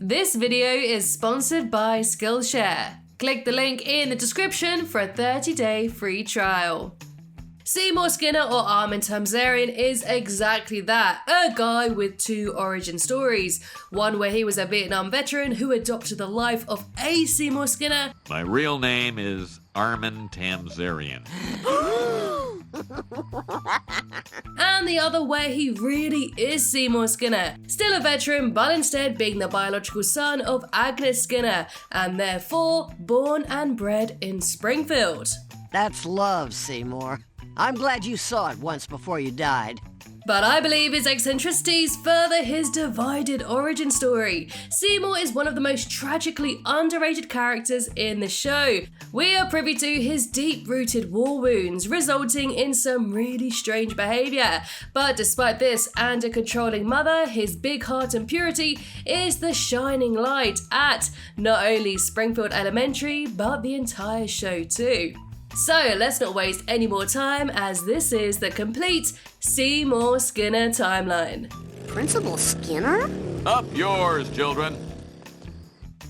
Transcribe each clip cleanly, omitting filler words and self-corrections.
This video is sponsored by Skillshare. Click the link in the description for a 30-day free trial. Seymour Skinner, or Armin Tamzarian, is exactly that, a guy with two origin stories. One where he was a Vietnam veteran who adopted the life of a Seymour Skinner. My real name is Armin Tamzarian. And the other where he really is Seymour Skinner, still a veteran but instead being the biological son of Agnes Skinner, and therefore born and bred in Springfield. That's love, Seymour. I'm glad you saw it once before you died. But I believe his eccentricities further his divided origin story. Seymour is one of the most tragically underrated characters in the show. We are privy to his deep-rooted war wounds, resulting in some really strange behaviour. But despite this and a controlling mother, his big heart and purity is the shining light at not only Springfield Elementary, but the entire show too. So let's not waste any more time, as this is the complete Seymour Skinner timeline. Principal Skinner? Up yours, children.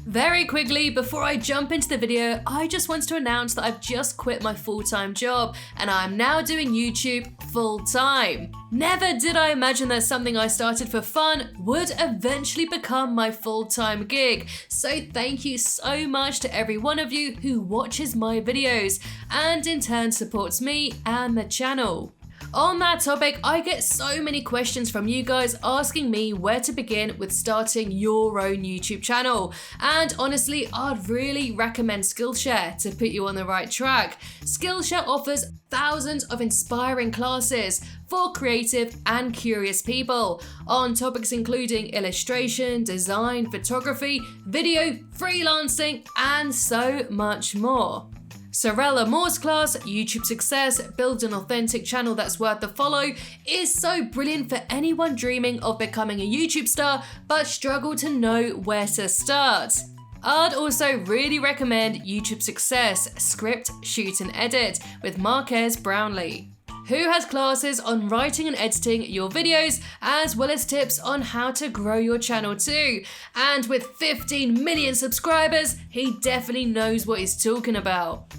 Very quickly, before I jump into the video, I just want to announce that I've just quit my full-time job and I'm now doing YouTube full-time. Never did I imagine that something I started for fun would eventually become my full-time gig. So thank you so much to every one of you who watches my videos and in turn supports me and the channel. On that topic, I get so many questions from you guys asking me where to begin with starting your own YouTube channel. And honestly, I'd really recommend Skillshare to put you on the right track. Skillshare offers thousands of inspiring classes for creative and curious people on topics including illustration, design, photography, video, freelancing, and so much more. Sorella Moore's class, YouTube Success, Build an Authentic Channel That's Worth the Follow, is so brilliant for anyone dreaming of becoming a YouTube star but struggle to know where to start. I'd also really recommend YouTube Success, Script, Shoot and Edit with Marquez Brownlee, who has classes on writing and editing your videos, as well as tips on how to grow your channel too. And with 15 million subscribers, he definitely knows what he's talking about.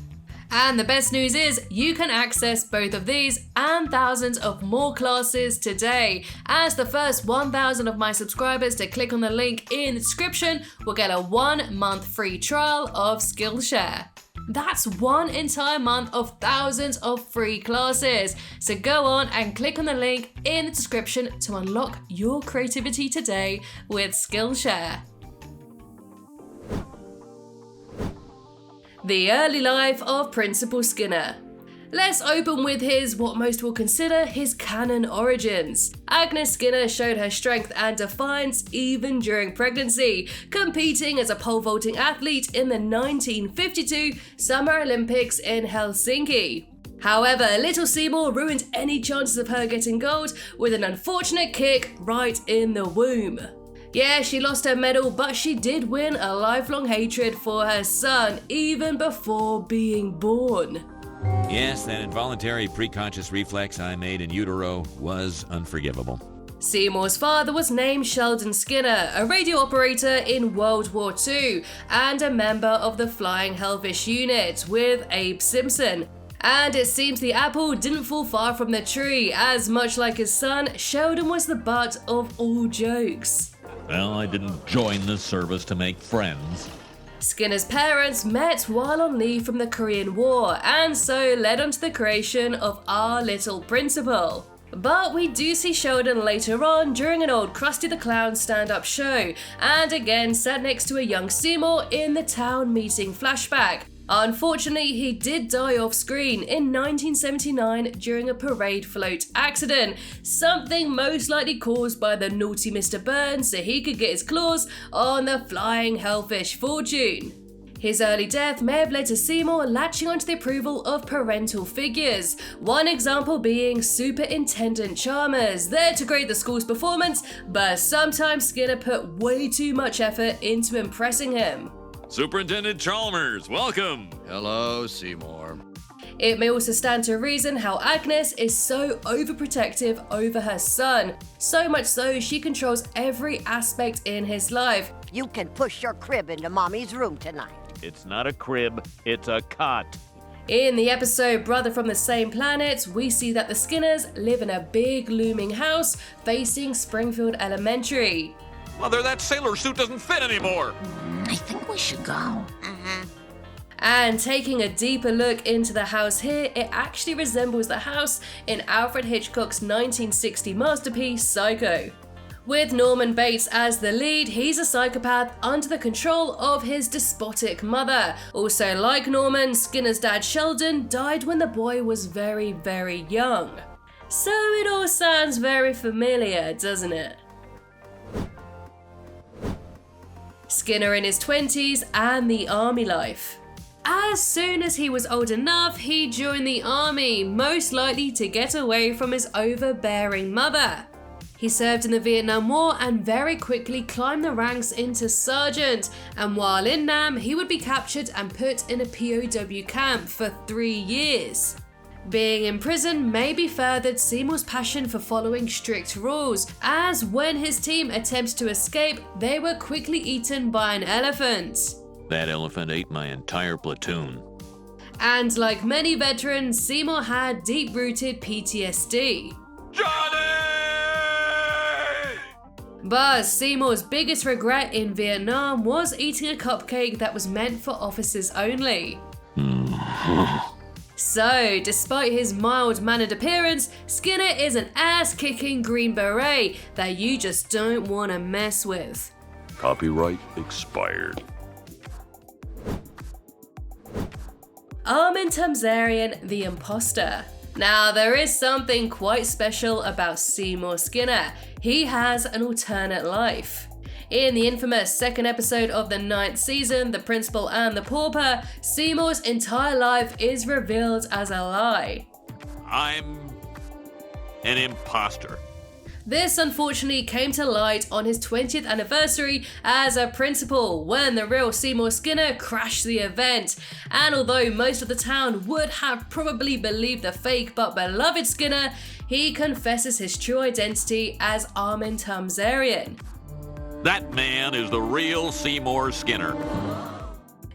And the best news is you can access both of these and thousands of more classes today, as the first 1,000 of my subscribers to click on the link in the description will get a 1-month free trial of Skillshare. That's one entire month of thousands of free classes. So go on and click on the link in the description to unlock your creativity today with Skillshare. The early life of Principal Skinner. Let's open with what most will consider his canon origins. Agnes Skinner showed her strength and defiance even during pregnancy, competing as a pole vaulting athlete in the 1952 Summer Olympics in Helsinki. However, little Seymour ruined any chances of her getting gold with an unfortunate kick right in the womb. Yeah, she lost her medal, but she did win a lifelong hatred for her son, even before being born. Yes, that involuntary preconscious reflex I made in utero was unforgivable. Seymour's father was named Sheldon Skinner, a radio operator in World War II and a member of the Flying Hellfish Unit with Abe Simpson. And it seems the apple didn't fall far from the tree, as much like his son, Sheldon was the butt of all jokes. Well, I didn't join the service to make friends. Skinner's parents met while on leave from the Korean War, and so led on to the creation of Our Little Principal. But we do see Sheldon later on during an old Krusty the Clown stand-up show, and again sat next to a young Seymour in the town meeting flashback. Unfortunately, he did die off screen in 1979 during a parade float accident, something most likely caused by the naughty Mr. Burns so he could get his claws on the flying hellfish fortune. His early death may have led to Seymour latching onto the approval of parental figures, one example being Superintendent Chalmers, there to grade the school's performance, but sometimes Skinner put way too much effort into impressing him. Superintendent Chalmers, welcome. Hello, Seymour. It may also stand to reason how Agnes is so overprotective over her son, so much so she controls every aspect in his life. you can push your crib into Mommy's room tonight. It's not a crib, it's a cot. In the episode Brother from the Same Planet, we see that the Skinners live in a big looming house facing Springfield Elementary. Mother, that sailor suit doesn't fit anymore. I think we should go. And taking a deeper look into the house here, it actually resembles the house in Alfred Hitchcock's 1960 masterpiece, Psycho. With Norman Bates as the lead, he's a psychopath under the control of his despotic mother. Also, like Norman, Skinner's dad Sheldon died when the boy was very, very young. So it all sounds very familiar, doesn't it? Skinner in his 20s and the army life. As soon as he was old enough, he joined the army, most likely to get away from his overbearing mother. He served in the Vietnam War and very quickly climbed the ranks into sergeant, and while in Nam, he would be captured and put in a POW camp for 3 years. Being in prison maybe furthered Seymour's passion for following strict rules, as when his team attempted to escape, they were quickly eaten by an elephant. That elephant ate my entire platoon. And like many veterans, Seymour had deep-rooted PTSD. Johnny! But Seymour's biggest regret in Vietnam was eating a cupcake that was meant for officers only. So, despite his mild-mannered appearance, Skinner is an ass-kicking Green Beret that you just don't want to mess with. Copyright expired. Armin Tamzarian, the imposter. Now, there is something quite special about Seymour Skinner. He has an alternate life. In the infamous second episode of the 9th season, The Principal and the Pauper, Seymour's entire life is revealed as a lie. I'm an imposter. This unfortunately came to light on his 20th anniversary as a principal, when the real Seymour Skinner crashed the event. And although most of the town would have probably believed the fake but beloved Skinner, he confesses his true identity as Armin Tamzarian. That man is the real Seymour Skinner.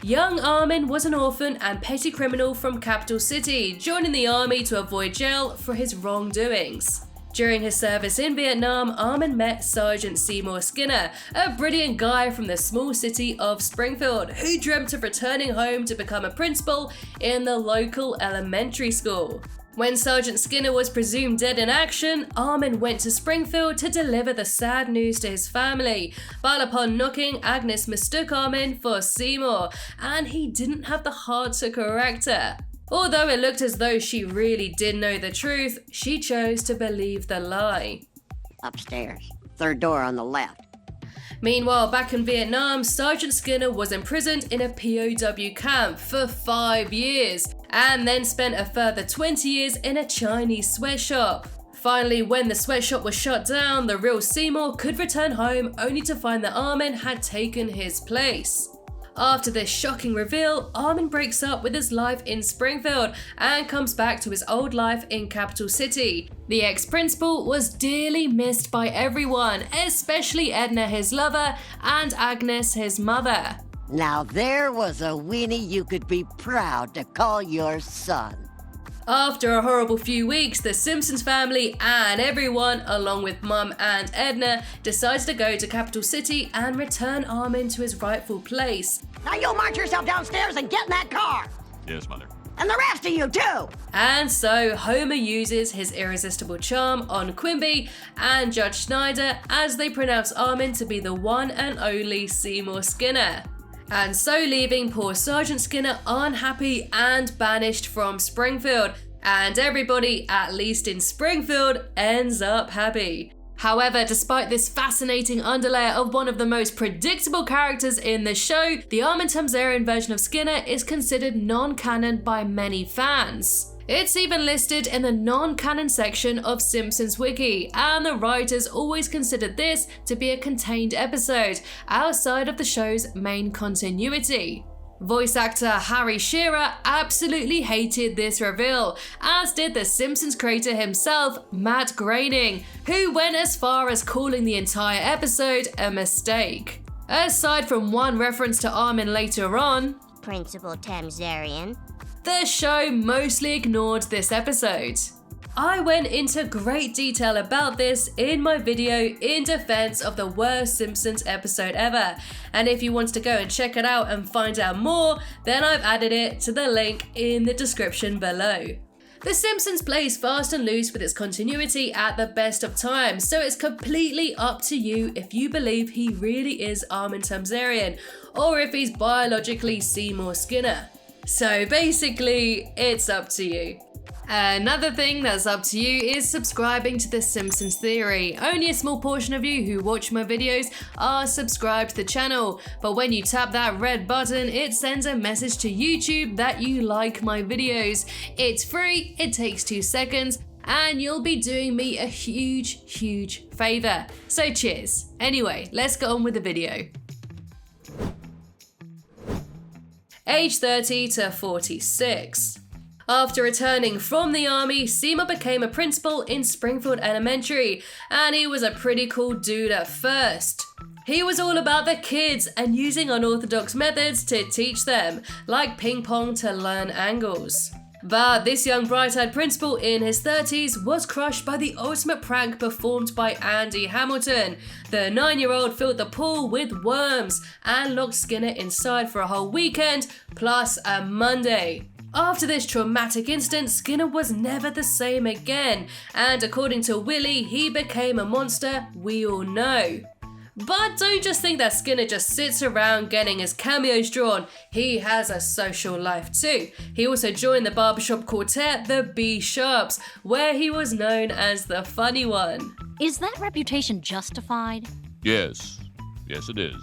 Young Armin was an orphan and petty criminal from Capital City, joining the army to avoid jail for his wrongdoings. During his service in Vietnam, Armin met Sergeant Seymour Skinner, a brilliant guy from the small city of Springfield who dreamt of returning home to become a principal in the local elementary school. When Sergeant Skinner was presumed dead in action, Armin went to Springfield to deliver the sad news to his family, but upon knocking, Agnes mistook Armin for Seymour, and he didn't have the heart to correct her. Although it looked as though she really did know the truth, she chose to believe the lie. Upstairs. Third door on the left. Meanwhile, back in Vietnam, Sergeant Skinner was imprisoned in a POW camp for 5 years, and then spent a further 20 years in a Chinese sweatshop. Finally, when the sweatshop was shut down, the real Seymour could return home only to find that Armin had taken his place. After this shocking reveal, Armin breaks up with his life in Springfield and comes back to his old life in Capital City. The ex-principal was dearly missed by everyone, especially Edna, his lover, and Agnes, his mother. Now there was a weenie you could be proud to call your son. After a horrible few weeks, the Simpsons family and everyone, along with Mum and Edna, decided to go to Capital City and return Armin to his rightful place. Now you march yourself downstairs and get in that car. Yes, Mother. And the rest of you too. And so Homer uses his irresistible charm on Quimby and Judge Snyder as they pronounce Armin to be the one and only Seymour Skinner. And so leaving poor Sergeant Skinner unhappy and banished from Springfield, and everybody, at least in Springfield, ends up happy. However, despite this fascinating underlayer of one of the most predictable characters in the show, the Armin Tamzarian version of Skinner is considered non-canon by many fans. It's even listed in the non-canon section of Simpsons Wiki, and the writers always considered this to be a contained episode, outside of the show's main continuity. Voice actor Harry Shearer absolutely hated this reveal, as did the Simpsons creator himself, Matt Groening, who went as far as calling the entire episode a mistake. Aside from one reference to Armin later on, Principal Tamzarian. the show mostly ignored this episode. I went into great detail about this in my video in defense of the worst Simpsons episode ever, and if you want to go and check it out and find out more, then I've added it to the link in the description below. The Simpsons plays fast and loose with its continuity at the best of times, so it's completely up to you if you believe he really is Armin Tamzarian, or if he's biologically Seymour Skinner. So basically, it's up to you. Another thing that's up to you is subscribing to the Simpsons Theory. Only a small portion of you who watch my videos are subscribed to the channel, but when you tap that red button, it sends a message to YouTube that you like my videos. It's free, it takes 2 seconds, and you'll be doing me a huge favor. So cheers. Anyway, let's get on with the video. Age 30 to 46. After returning from the army, Seymour became a principal in Springfield Elementary, and he was a pretty cool dude at first. He was all about the kids and using unorthodox methods to teach them, like ping pong to learn angles. But this young bright-eyed principal in his 30s was crushed by the ultimate prank performed by Andy Hamilton. The 9-year-old filled the pool with worms and locked Skinner inside for a whole weekend, plus a Monday. After this traumatic incident, Skinner was never the same again, and according to Willie, he became a monster we all know. But don't just think that Skinner just sits around getting his cameos drawn. He has a social life too. He also joined the barbershop quartet, the B-Sharps, where he was known as the funny one. Is that reputation justified? Yes. Yes, it is.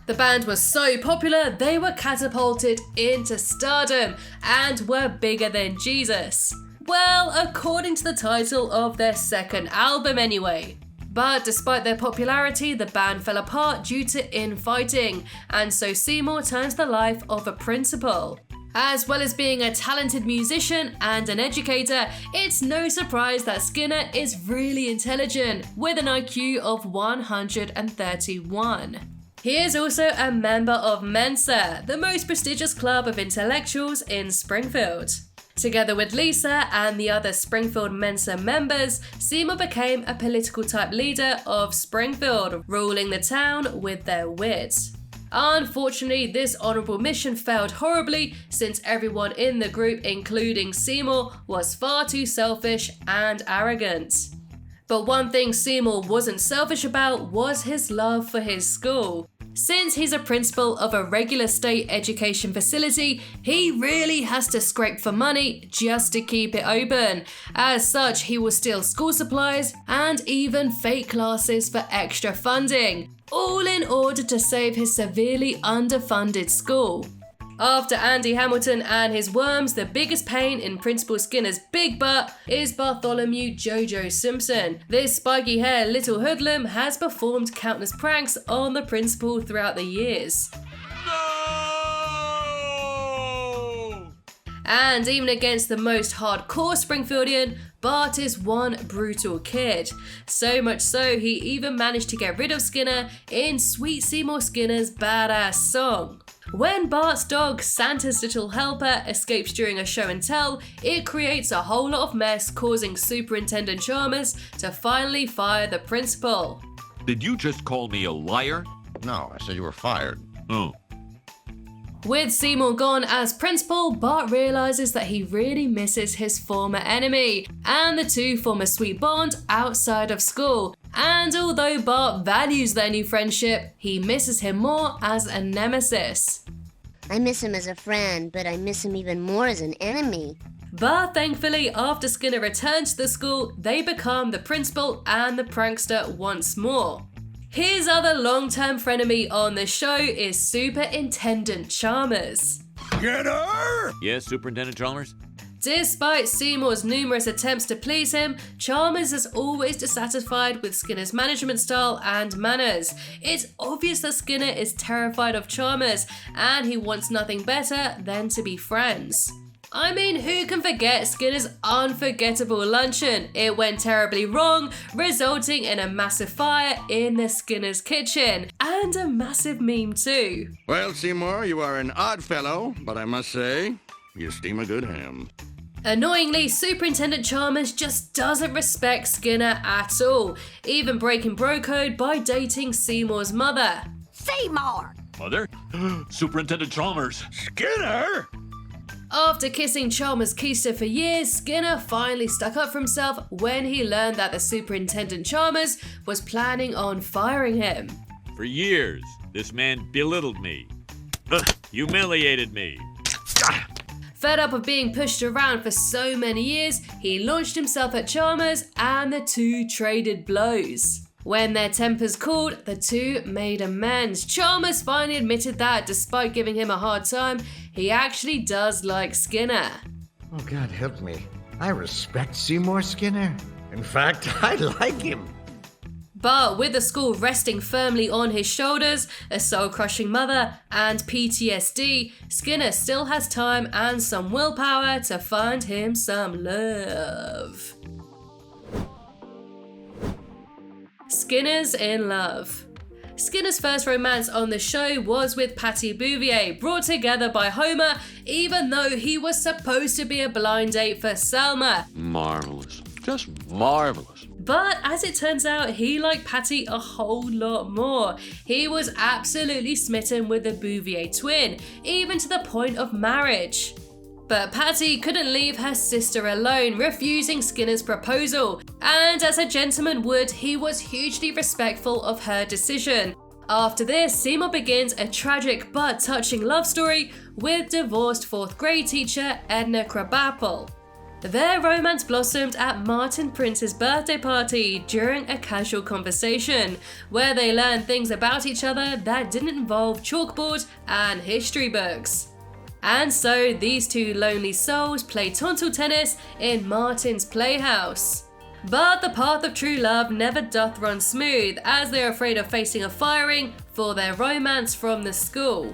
The band was so popular, they were catapulted into stardom and were bigger than Jesus. Well, according to the title of their second album anyway. But despite their popularity, the band fell apart due to infighting, and so Seymour turned to the life of a principal. As well as being a talented musician and an educator, it's no surprise that Skinner is really intelligent, with an IQ of 131. He is also a member of Mensa, the most prestigious club of intellectuals in Springfield. Together with Lisa and the other Springfield Mensa members, Seymour became a political type leader of Springfield, ruling the town with their wit. Unfortunately, this honourable mission failed horribly since everyone in the group, including Seymour, was far too selfish and arrogant. But one thing Seymour wasn't selfish about was his love for his school. Since he's a principal of a regular state education facility, he really has to scrape for money just to keep it open. As such, he will steal school supplies and even fake classes for extra funding, all in order to save his severely underfunded school. After Andy Hamilton and his worms, the biggest pain in Principal Skinner's big butt is Bartholomew Jojo Simpson. This spiky-haired little hoodlum has performed countless pranks on the principal throughout the years. No! And even against the most hardcore Springfieldian, Bart is one brutal kid. So much so, he even managed to get rid of Skinner in Sweet Seymour Skinner's badass song. When Bart's dog, Santa's Little Helper, escapes during a show and tell, it creates a whole lot of mess, causing Superintendent Chalmers to finally fire the principal. Did you just call me a liar? No, I said you were fired. Oh. With Seymour gone as principal, Bart realizes that he really misses his former enemy, and the two form a sweet bond outside of school. And although Bart values their new friendship, he misses him more as a nemesis. I miss him as a friend, but I miss him even more as an enemy. But thankfully, after Skinner returns to the school, they become the principal and the prankster once more. His other long-term frenemy on the show is Superintendent Chalmers. Get her! Yes, Superintendent Chalmers? Despite Seymour's numerous attempts to please him, Chalmers is always dissatisfied with Skinner's management style and manners. It's obvious that Skinner is terrified of Chalmers, and he wants nothing better than to be friends. I mean, who can forget Skinner's unforgettable luncheon? It went terribly wrong, resulting in a massive fire in the Skinner's kitchen, and a massive meme too. Well, Seymour, you are an odd fellow, but I must say, you steam a good ham. Annoyingly, Superintendent Chalmers just doesn't respect Skinner at all, even breaking bro code by dating Seymour's mother. Seymour! Mother? Superintendent Chalmers. Skinner? After kissing Chalmers' keister for years, Skinner finally stuck up for himself when he learned that the Superintendent Chalmers was planning on firing him. For years, this man belittled me. Humiliated me. Fed up of being pushed around for so many years, he launched himself at Chalmers and the two traded blows. When their tempers cooled, the two made amends. Chalmers finally admitted that, despite giving him a hard time, he actually does like Skinner. Oh, God help me. I respect Seymour Skinner. In fact, I like him. But with the school resting firmly on his shoulders, a soul-crushing mother, and PTSD, Skinner still has time and some willpower to find him some love. Skinner's in love. Skinner's first romance on the show was with Patty Bouvier, brought together by Homer, even though he was supposed to be a blind date for Selma. Marvelous. Just marvelous. But as it turns out, he liked Patty a whole lot more. He was absolutely smitten with the Bouvier twin, even to the point of marriage. But Patty couldn't leave her sister alone, refusing Skinner's proposal, and as a gentleman would, he was hugely respectful of her decision. After this, Seymour begins a tragic but touching love story with divorced 4th grade teacher Edna Krabappel. Their romance blossomed at Martin Prince's birthday party during a casual conversation, where they learned things about each other that didn't involve chalkboard and history books. And so these two lonely souls play tonsil tennis in Martin's playhouse. But the path of true love never doth run smooth, as they are afraid of facing a firing for their romance from the school.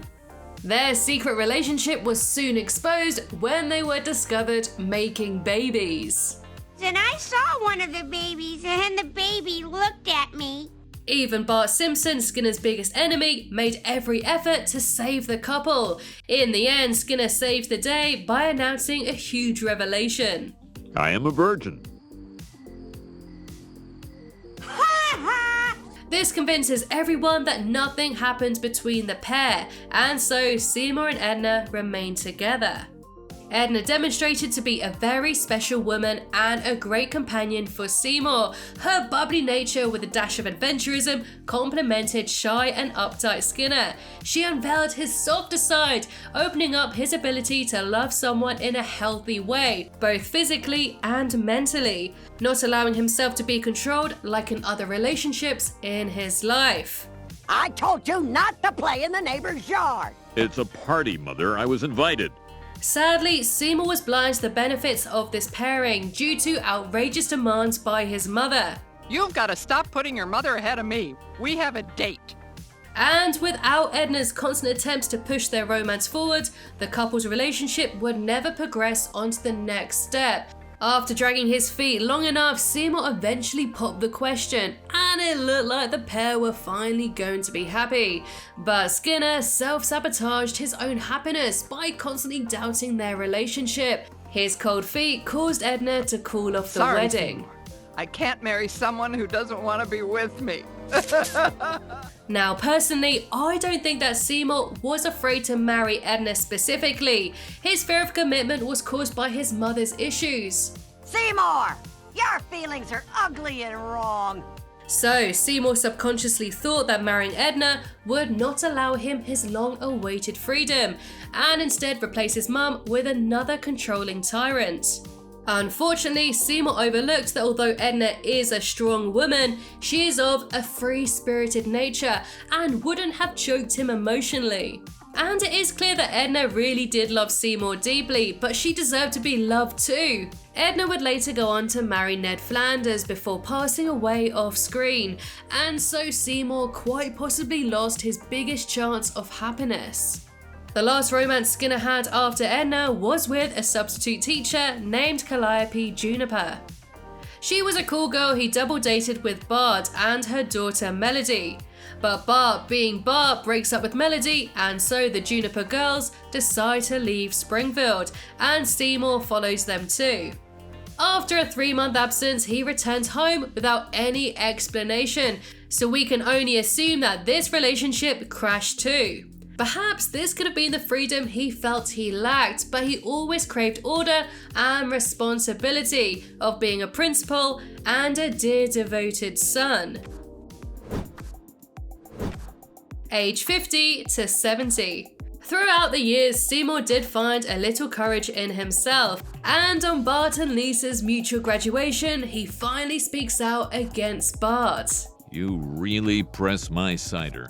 Their secret relationship was soon exposed when they were discovered making babies. And I saw one of the babies, and the baby looked at me. Even Bart Simpson, Skinner's biggest enemy, made every effort to save the couple. In the end, Skinner saved the day by announcing a huge revelation. I am a virgin. This convinces everyone that nothing happened between the pair, and so Seymour and Edna remain together. Edna demonstrated to be a very special woman and a great companion for Seymour. Her bubbly nature with a dash of adventurism complemented shy and uptight Skinner. She unveiled his softer side, opening up his ability to love someone in a healthy way, both physically and mentally, not allowing himself to be controlled like in other relationships in his life. I told you not to play in the neighbor's yard. It's a party, Mother. I was invited. Sadly, Seymour was blind to the benefits of this pairing due to outrageous demands by his mother. You've got to stop putting your mother ahead of me. We have a date. And without Edna's constant attempts to push their romance forward, the couple's relationship would never progress onto the next step. After dragging his feet long enough, Seymour eventually popped the question, and it looked like the pair were finally going to be happy. But Skinner self-sabotaged his own happiness by constantly doubting their relationship. His cold feet caused Edna to call off the wedding. Seymour. I can't marry someone who doesn't want to be with me. Now, personally, I don't think that Seymour was afraid to marry Edna specifically. His fear of commitment was caused by his mother's issues. Seymour, your feelings are ugly and wrong. So, Seymour subconsciously thought that marrying Edna would not allow him his long-awaited freedom, and instead replace his mum with another controlling tyrant. Unfortunately, Seymour overlooked that although Edna is a strong woman, she is of a free-spirited nature and wouldn't have choked him emotionally. And it is clear that Edna really did love Seymour deeply, but she deserved to be loved too. Edna would later go on to marry Ned Flanders before passing away off-screen, and so Seymour quite possibly lost his biggest chance of happiness. The last romance Skinner had after Edna was with a substitute teacher named Calliope Juniper. She was a cool girl he double dated with Bart and her daughter Melody. But Bart, being Bart, breaks up with Melody, and so the Juniper girls decide to leave Springfield, and Seymour follows them too. After a 3-month absence, he returns home without any explanation, so we can only assume that this relationship crashed too. Perhaps this could have been the freedom he felt he lacked, but he always craved order and responsibility of being a principal and a dear devoted son. Age 50 to 70. Throughout the years, Seymour did find a little courage in himself, and on Bart and Lisa's mutual graduation, he finally speaks out against Bart. You really press my cider.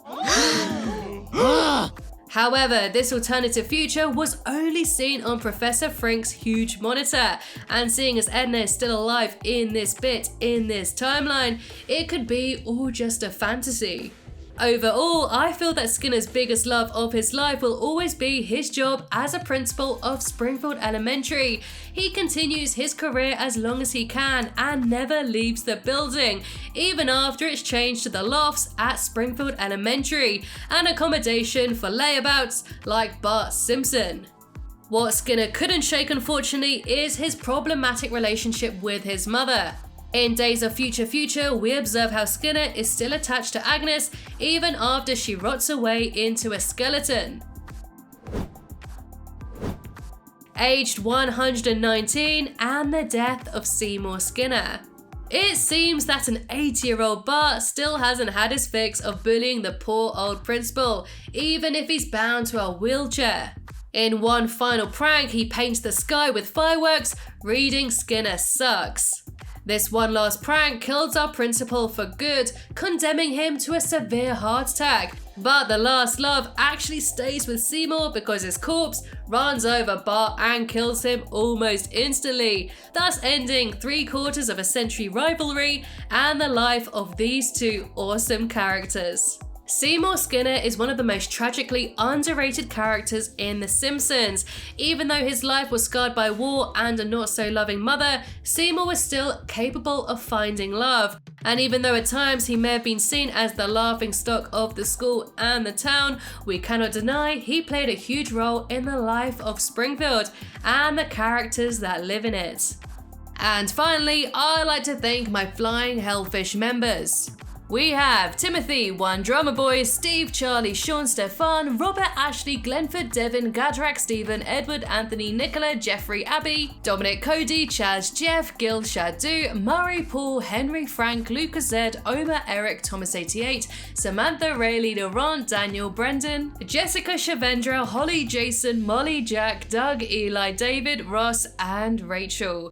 However, this alternative future was only seen on Professor Frink's huge monitor, and seeing as Edna is still alive in this timeline, it could be all just a fantasy. Overall, I feel that Skinner's biggest love of his life will always be his job as a principal of Springfield Elementary. He continues his career as long as he can and never leaves the building, even after it's changed to the lofts at Springfield Elementary, an accommodation for layabouts like Bart Simpson. What Skinner couldn't shake, unfortunately, is his problematic relationship with his mother. In Days of Future, we observe how Skinner is still attached to Agnes even after she rots away into a skeleton. Aged 119, and the death of Seymour Skinner. It seems that an 80-year-old Bart still hasn't had his fix of bullying the poor old principal, even if he's bound to a wheelchair. In one final prank, he paints the sky with fireworks, reading "Skinner sucks." This one last prank kills our principal for good, condemning him to a severe heart attack. But the last love actually stays with Seymour because his corpse runs over Bart and kills him almost instantly, thus ending 3/4 of a century rivalry and the life of these two awesome characters. Seymour Skinner is one of the most tragically underrated characters in The Simpsons. Even though his life was scarred by war and a not-so-loving mother, Seymour was still capable of finding love. And even though at times he may have been seen as the laughingstock of the school and the town, we cannot deny he played a huge role in the life of Springfield and the characters that live in it. And finally, I'd like to thank my Flying Hellfish members. We have Timothy, One Drummer Boy, Steve, Charlie, Sean, Stefan, Robert, Ashley, Glenford, Devin, Gadrak, Stephen, Edward, Anthony, Nicola, Jeffrey, Abby, Dominic, Cody, Chaz, Jeff, Gil, Shadu, Murray, Paul, Henry, Frank, Lucas Z, Omer, Eric, Thomas 88, Samantha, Rayleigh, Laurent, Daniel, Brendan, Jessica, Shavendra, Holly, Jason, Molly, Jack, Doug, Eli, David, Ross, and Rachel.